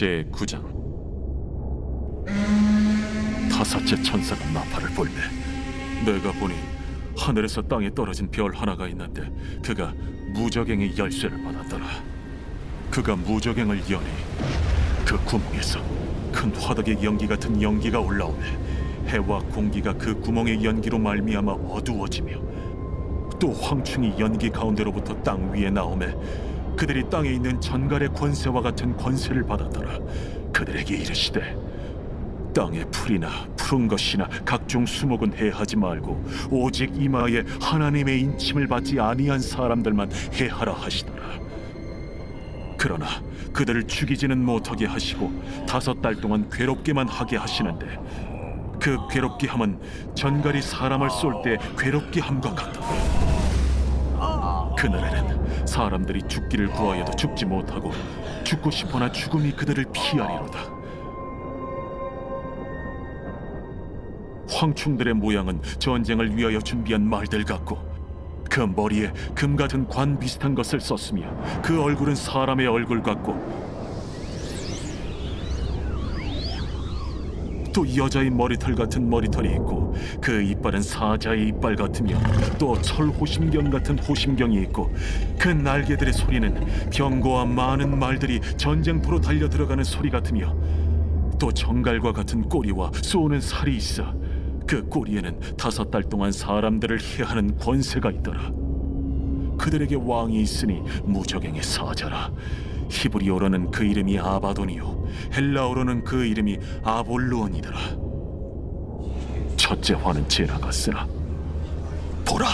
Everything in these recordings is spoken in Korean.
제9장. 다섯째 천사가 나팔을 불매 내가 보니 하늘에서 땅에 떨어진 별 하나가 있는데 그가 무저갱의 열쇠를 받았더라. 그가 무저갱을 여니 그 구멍에서 큰 화덕의 연기 같은 연기가 올라오매 해와 공기가 그 구멍의 연기로 말미암아 어두워지며 또 황충이 연기 가운데로부터 땅 위에 나오매 그들이 땅에 있는 전갈의 권세와 같은 권세를 받았더라. 그들에게 이르시되 땅의 풀이나 푸른 것이나 각종 수목은 해하지 말고 오직 이마에 하나님의 인침을 받지 아니한 사람들만 해하라 하시더라. 그러나 그들을 죽이지는 못하게 하시고 5달 동안 괴롭게만 하게 하시는데 그 괴롭게 함은 전갈이 사람을 쏠 때 괴롭게 함과 같더라. 그날에는 사람들이 죽기를 구하여도 죽지 못하고 죽고 싶으나 죽음이 그들을 피하리로다. 황충들의 모양은 전쟁을 위하여 준비한 말들 같고 그 머리에 금 같은 관 비슷한 것을 썼으며 그 얼굴은 사람의 얼굴 같고 또 여자의 머리털 같은 머리털이 있고 그 이빨은 사자의 이빨 같으며 또 철호심경 같은 호심경이 있고 그 날개들의 소리는 병거와 많은 말들이 전쟁터로 달려 들어가는 소리 같으며 또 정갈과 같은 꼬리와 쏘는 살이 있어 그 꼬리에는 5달 동안 사람들을 해하는 권세가 있더라. 그들에게 왕이 있으니 무저갱의 사자라. 히브리어로는 그 이름이 아바돈이요 헬라어로는 그 이름이 아볼루온이더라. 첫째 화는 지나갔으나 보라,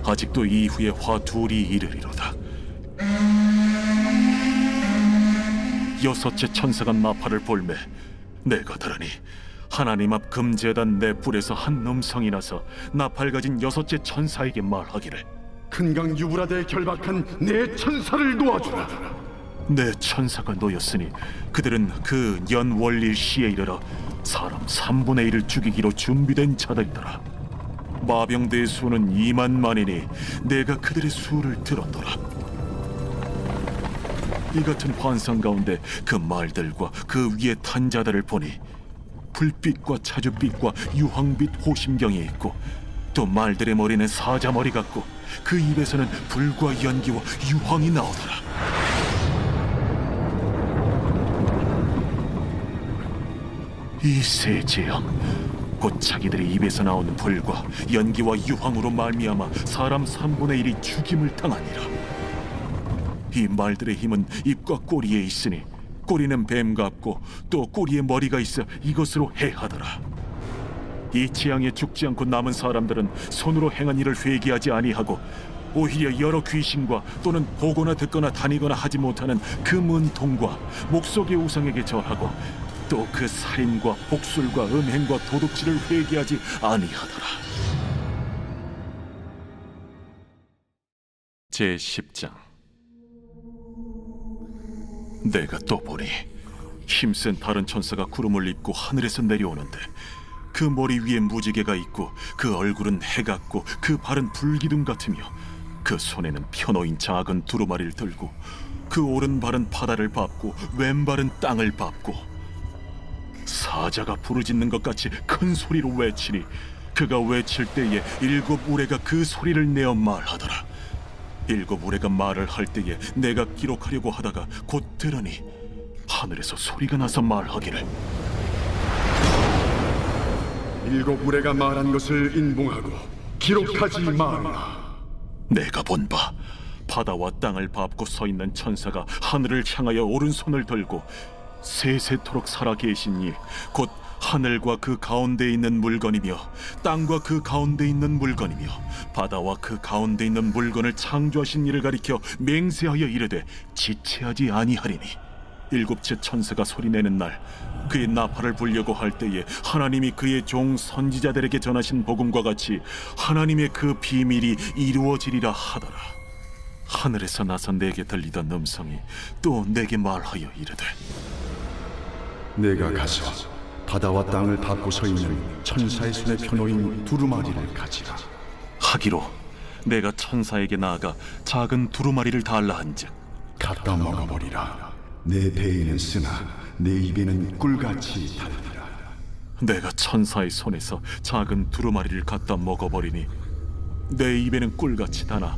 아직도 이후에 화 둘이 이르리로다. 여섯째 천사가 나팔을 불매 내가 들으니 하나님 앞 금제단 내 뿔에서 한 음성이 나서 나팔 가진 여섯째 천사에게 말하기를 큰강 유브라데에 결박한 내 천사를 놓아주라. 내 천사가 놓였으니 그들은 그 연월일 시에 이르러 사람 3분의 1을 죽이기로 준비된 자들이더라. 마병대의 수는 2만만이니 내가 그들의 수를 들었노라. 이 같은 환상 가운데 그 말들과 그 위에 탄 자들을 보니 불빛과 차주빛과 유황빛 호심경이 있고 또 말들의 머리는 사자 머리 같고 그 입에서는 불과 연기와 유황이 나오더라. 이 세 재앙 곧 자기들의 입에서 나오는 불과 연기와 유황으로 말미암아 사람 3분의 1이 죽임을 당하니라. 이 말들의 힘은 입과 꼬리에 있으니 꼬리는 뱀 같고 또 꼬리에 머리가 있어 이것으로 해하더라. 이 재앙에 죽지 않고 남은 사람들은 손으로 행한 일을 회개하지 아니하고 오히려 여러 귀신과 또는 보거나 듣거나 다니거나 하지 못하는 그 문통과 목석의 우상에게 절하고 또 그 살인과 복술과 음행과 도둑질을 회개하지 아니하더라. 제10장. 내가 또 보니 힘센 다른 천사가 구름을 입고 하늘에서 내려오는데 그 머리 위에 무지개가 있고 그 얼굴은 해 같고 그 발은 불기둥 같으며 그 손에는 펴놓인 작은 두루마리를 들고 그 오른발은 바다를 밟고 왼발은 땅을 밟고 사자가 부르짖는 것 같이 큰 소리로 외치니 그가 외칠 때에 7 우레가 그 소리를 내어 말하더라. 7 우레가 말을 할 때에 내가 기록하려고 하다가 곧 들으니 하늘에서 소리가 나서 말하기를 7 우레가 말한 것을 인봉하고 기록하지 말라. 내가 본 바 바다와 땅을 밟고 서 있는 천사가 하늘을 향하여 오른손을 들고 세세토록 살아계신 이 곧 하늘과 그 가운데 있는 물건이며 땅과 그 가운데 있는 물건이며 바다와 그 가운데 있는 물건을 창조하신 이를 가리켜 맹세하여 이르되 지체하지 아니하리니 7째 천사가 소리내는 날 그의 나팔을 불려고 할 때에 하나님이 그의 종 선지자들에게 전하신 복음과 같이 하나님의 그 비밀이 이루어지리라 하더라. 하늘에서 나서 내게 들리던 음성이 또 내게 말하여 이르되 내가 가서 바다와 땅을 밟고 서 있는 천사의 손에 펴놓인 두루마리를 가지라. 하기로 내가 천사에게 나아가 작은 두루마리를 달라 한즉 갖다 먹어버리라. 내 배에는 쓰나 내 입에는 꿀같이 달리라. 내가 천사의 손에서 작은 두루마리를 갖다 먹어버리니 내 입에는 꿀같이 다나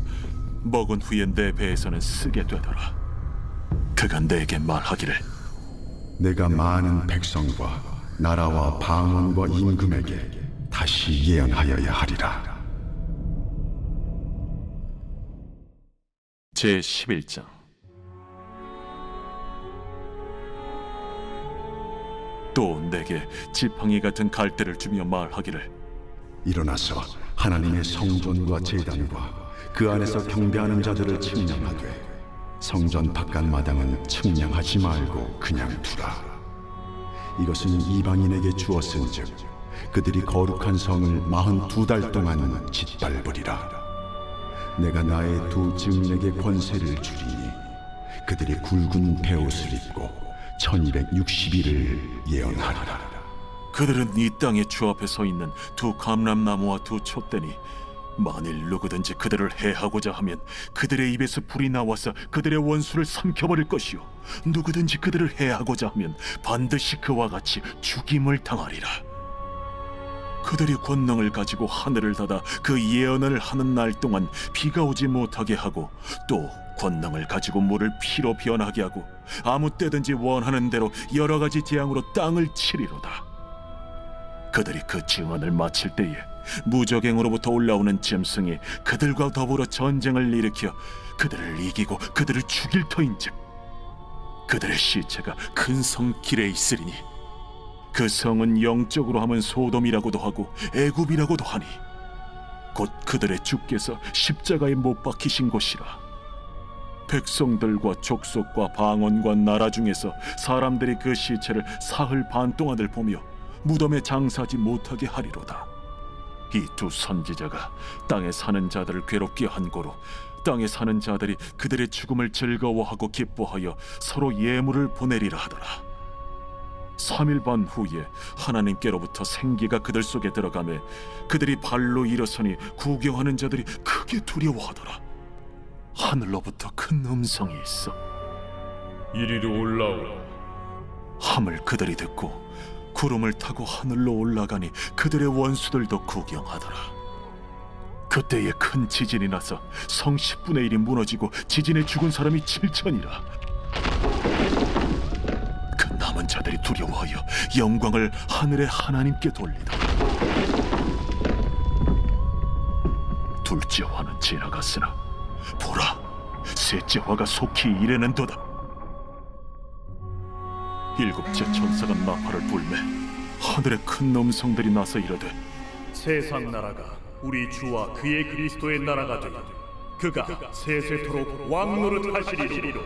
먹은 후에 내 배에서는 쓰게 되더라. 그가 내게 말하기를 내가 많은 백성과 나라와 방언과 임금에게 다시 예언하여야 하리라. 제11장. 또 내게 지팡이 같은 갈대를 주며 말하기를 일어나서 하나님의 성전과 제단과 그 안에서 경배하는 자들을 측량하되 성전 바깥 마당은 측량하지 말고 그냥 두라. 이것은 이방인에게 주었은즉 그들이 거룩한 성을 42달 동안 짓밟으리라. 내가 나의 두 증인에게 권세를 주리니 그들이 굵은 베옷을 입고 1260일을 예언하리라. 그들은 이 땅의 주 앞에 서 있는 두 감람나무와 두 촛대니 만일 누구든지 그들을 해하고자 하면 그들의 입에서 불이 나와서 그들의 원수를 삼켜버릴 것이요 누구든지 그들을 해하고자 하면 반드시 그와 같이 죽임을 당하리라. 그들이 권능을 가지고 하늘을 닫아 그 예언을 하는 날 동안 비가 오지 못하게 하고 또 권능을 가지고 물을 피로 변하게 하고 아무 때든지 원하는 대로 여러 가지 재앙으로 땅을 치리로다. 그들이 그 증언을 마칠 때에 무적행으로부터 올라오는 짐승이 그들과 더불어 전쟁을 일으켜 그들을 이기고 그들을 죽일 터인즉 그들의 시체가 큰 성 길에 있으리니 그 성은 영적으로 하면 소돔이라고도 하고 애굽이라고도 하니 곧 그들의 주께서 십자가에 못 박히신 곳이라. 백성들과 족속과 방언과 나라 중에서 사람들이 그 시체를 사흘 반 동안을 보며 무덤에 장사하지 못하게 하리로다. 이 두 선지자가 땅에 사는 자들을 괴롭게 한 고로 땅에 사는 자들이 그들의 죽음을 즐거워하고 기뻐하여 서로 예물을 보내리라 하더라. 3일 반 후에 하나님께로부터 생기가 그들 속에 들어가매 그들이 발로 일어서니 구경하는 자들이 크게 두려워하더라. 하늘로부터 큰 음성이 있어 이리로 올라오라. 함을 그들이 듣고 구름을 타고 하늘로 올라가니 그들의 원수들도 구경하더라. 그때에 큰 지진이 나서 성 10분의 1이 무너지고 지진에 죽은 사람이 7천이라. 그 남은 자들이 두려워하여 영광을 하늘의 하나님께 돌리더라. 둘째 화는 지나갔으나 보라, 셋째 화가 속히 이르는도다. 일곱째 천사가 나팔을 불매 하늘에 큰 음성들이 나서 이르되 세상 나라가 우리 주와 그의 그리스도의 나라가 되니 그가 세세토록 왕노릇 하시리로.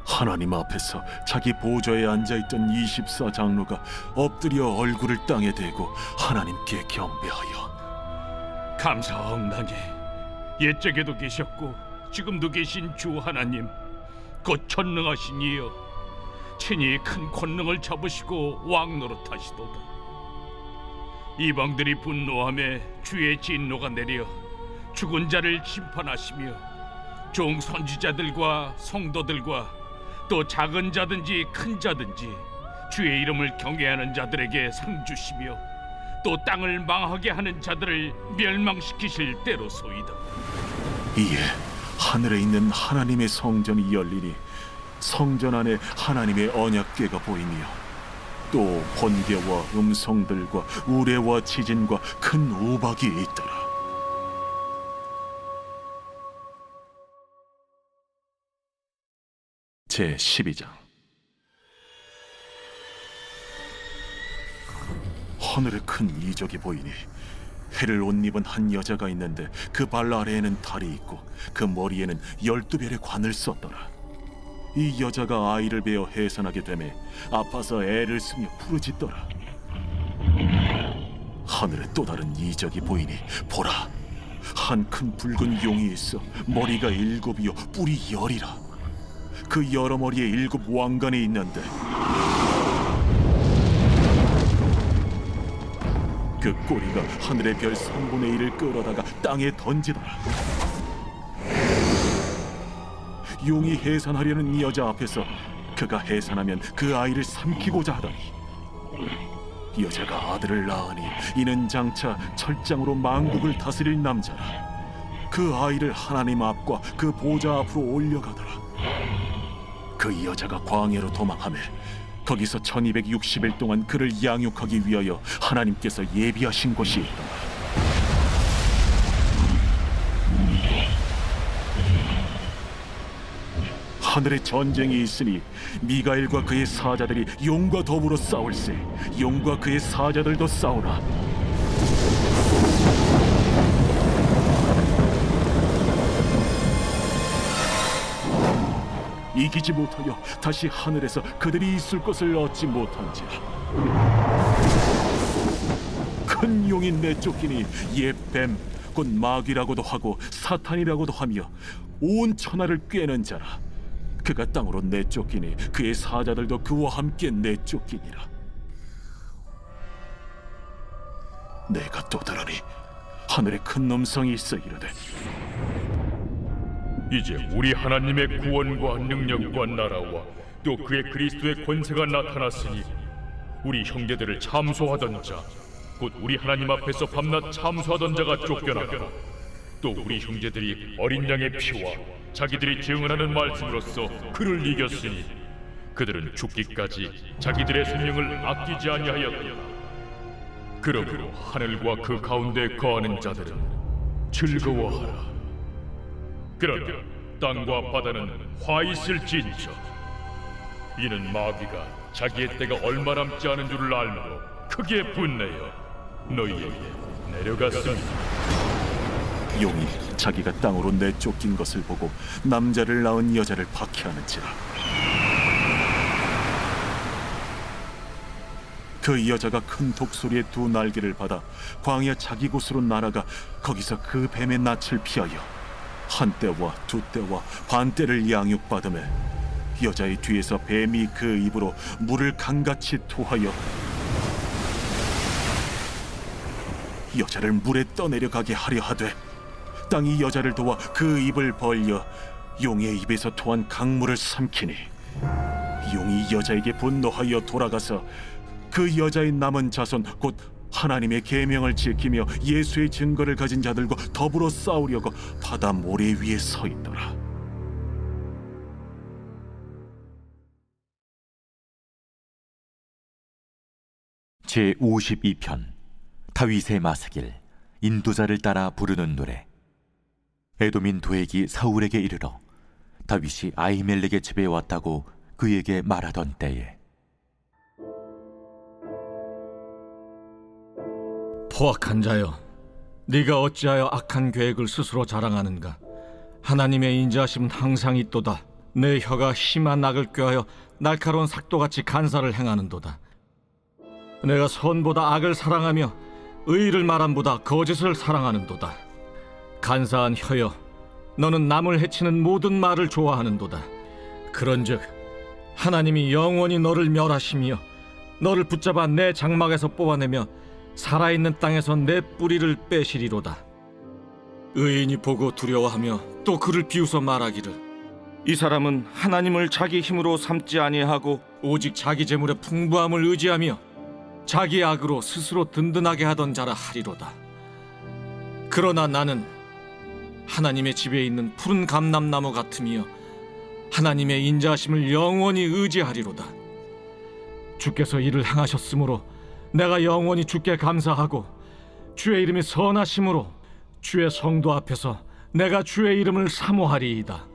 하나님 앞에서 자기 보좌에 앉아있던 24장로가 엎드려 얼굴을 땅에 대고 하나님께 경배하여 감사하옵나니 옛적에도 계셨고 지금도 계신 주 하나님 곧 전능하신 이여 친히 큰 권능을 잡으시고 왕노릇하시도다. 이방들이 분노하며 주의 진노가 내려 죽은 자를 심판하시며 종 선지자들과 성도들과 또 작은 자든지 큰 자든지 주의 이름을 경외하는 자들에게 상 주시며 또 땅을 망하게 하는 자들을 멸망시키실 때로소이다. 이에 하늘에 있는 하나님의 성전이 열리니 성전 안에 하나님의 언약궤가 보이며 또 번개와 음성들과 우레와 지진과 큰 우박이 있더라. 제12장. 하늘에 큰 이적이 보이니 해를 옷 입은 한 여자가 있는데 그 발 아래에는 달이 있고 그 머리에는 12별의 관을 썼더라. 이 여자가 아이를 베어 해산하게 되매 아파서 애를 쓰며 부르짖더라. 하늘에 또 다른 이적이 보이니 보라, 한 큰 붉은 용이 있어 머리가 7이요 뿔이 10이라. 그 여러 머리에 7 왕관이 있는데 그 꼬리가 하늘의 별 3분의 1을 끌어다가 땅에 던지더라. 용이 해산하려는 이 여자 앞에서 그가 해산하면 그 아이를 삼키고자 하더니 여자가 아들을 낳으니 이는 장차 철장으로 만국을 다스릴 남자라. 그 아이를 하나님 앞과 그 보좌 앞으로 올려가더라. 그 여자가 광야로 도망하며 거기서 1260일 동안 그를 양육하기 위하여 하나님께서 예비하신 곳이 있더라. 하늘에 전쟁이 있으니 미가엘과 그의 사자들이 용과 더불어 싸울세. 용과 그의 사자들도 싸우나 이기지 못하여 다시 하늘에서 그들이 있을 것을 얻지 못한지라. 큰 용이 내쫓기니 옛 뱀 곧 마귀라고도 하고 사탄이라고도 하며 온 천하를 꿰는 자라. 그가 땅으로 내쫓기니 그의 사자들도 그와 함께 내쫓기니라. 내가 또 들으니 하늘에 큰 음성이 있어 이르되 이제 우리 하나님의 구원과 능력과 나라와 또 그의 그리스도의 권세가 나타났으니 우리 형제들을 참소하던 자, 곧 우리 하나님 앞에서 밤낮 참소하던 자가 쫓겨나고 또 우리 형제들이 어린 양의 피와 자기들이 증언하는 말씀으로써 그를 이겼으니 그들은 죽기까지 자기들의 생명을 아끼지 아니하였도다. 그러므로 하늘과 그 가운데 거하는 자들은 즐거워하라. 그러나 땅과 바다는 화 있을진저 이는 마귀가 자기의 때가 얼마 남지 않은 줄을 알므로 크게 분내어 너희에게 내려갔습니다. 용이 자기가 땅으로 내쫓긴 것을 보고 남자를 낳은 여자를 박해하는지라. 그 여자가 큰 독소리의 두 날개를 받아 광야 자기 곳으로 날아가 거기서 그 뱀의 낯을 피하여 한 때와 두 때와 반 때를 양육받으며 여자의 뒤에서 뱀이 그 입으로 물을 강같이 토하여 여자를 물에 떠내려가게 하려 하되 땅이 여자를 도와 그 입을 벌려 용의 입에서 토한 강물을 삼키니 용이 여자에게 분노하여 돌아가서 그 여자의 남은 자손 곧 하나님의 계명을 지키며 예수의 증거를 가진 자들과 더불어 싸우려고 바다 모래 위에 서 있더라. 제52편 다윗의 마스길 인도자를 따라 부르는 노래. 에돔인 도액이 사울에게 이르러 다윗이 아히멜렉의 집에 왔다고 그에게 말하던 때에 포악한 자여, 네가 어찌하여 악한 계획을 스스로 자랑하는가? 하나님의 인자하심은 항상 있도다. 내 혀가 심한 악을 꾀하여 날카로운 삭도같이 간사를 행하는도다. 내가 선보다 악을 사랑하며 의를 말함보다 거짓을 사랑하는도다. 간사한 혀여, 너는 남을 해치는 모든 말을 좋아하는도다. 그런즉 하나님이 영원히 너를 멸하시며 너를 붙잡아 내 장막에서 뽑아내며 살아있는 땅에서 내 뿌리를 빼시리로다. 의인이 보고 두려워하며 또 그를 비웃어 말하기를 이 사람은 하나님을 자기 힘으로 삼지 아니하고 오직 자기 재물의 풍부함을 의지하며 자기 악으로 스스로 든든하게 하던 자라 하리로다. 그러나 나는 하나님의 집에 있는 푸른 감람나무 같으며 하나님의 인자하심을 영원히 의지하리로다. 주께서 이를 행하셨으므로 내가 영원히 주께 감사하고 주의 이름이 선하심으로 주의 성도 앞에서 내가 주의 이름을 사모하리이다.